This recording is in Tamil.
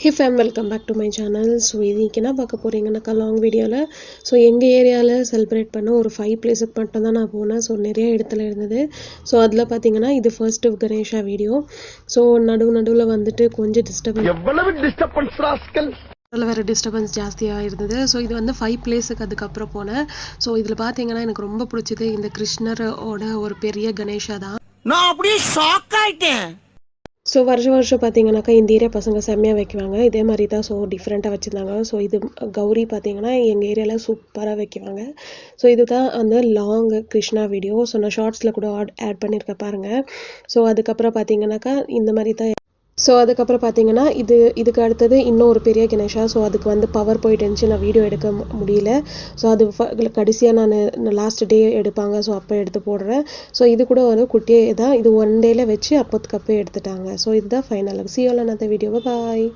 Hey fam, welcome back to my channel. So இன்னைக்கு என்ன பார்க்க போறீங்கன்னாக்கா லாங் வீடியோல ஸோ எங்கள் ஏரியாவில் செலிப்ரேட் பண்ண ஒரு 5 பிளேஸுக்கு மட்டும் தான் நான் போனேன். ஸோ நிறைய இடத்துல இருந்தது. ஸோ அதில் பார்த்தீங்கன்னா இது ஃபர்ஸ்ட் கணேஷா வீடியோ. ஸோ நடுவில் வந்துட்டு கொஞ்சம் வேறு டிஸ்டர்பன்ஸ் ஜாஸ்தியாக இருந்தது. ஸோ இது வந்து 5 பிளேஸுக்கு அதுக்கப்புறம் போனேன். ஸோ இதில் பார்த்தீங்கன்னா எனக்கு ரொம்ப பிடிச்சது இந்த கிருஷ்ணரோட ஒரு பெரிய கணேஷா தான். நான் அப்படியே ஷாக் ஆயிட்டேன். ஸோ வருஷம் பார்த்தீங்கன்னாக்கா இந்த ஏரியா பசங்க செம்மையாக வைக்குவாங்க. இதே மாதிரி தான் ஸோ டிஃப்ரெண்ட்டாக வச்சுருந்தாங்க. ஸோ இது கௌரி பார்த்தீங்கன்னா எங்கள் ஏரியாவில் சூப்பராக வைக்குவாங்க. ஸோ இதுதான் அந்த லாங் கிருஷ்ணா வீடியோ. ஸோ நான் ஷார்ட்ஸில் கூட ஆட் பண்ணியிருக்கேன் பாருங்கள். ஸோ அதுக்கப்புறம் பார்த்தீங்கன்னாக்கா இந்த மாதிரி தான். ஸோ அதுக்கப்புறம் பார்த்தீங்கன்னா இதுக்கு அடுத்தது இன்னும் ஒரு பெரிய கணேஷா. ஸோ அதுக்கு வந்து பவர் போயிட்டு இருந்துச்சு, நான் வீடியோ எடுக்க முடியல. ஸோ அது கடைசியாக நான் லாஸ்ட் டே எடுப்பாங்க. ஸோ அப்போ எடுத்து போடுறேன். ஸோ இது கூட வந்து குட்டியே தான், இது 1 டேல வச்சு அப்போதுக்கு அப்போ எடுத்துட்டாங்க. ஸோ இதுதான் final. See you all another video. Bye bye.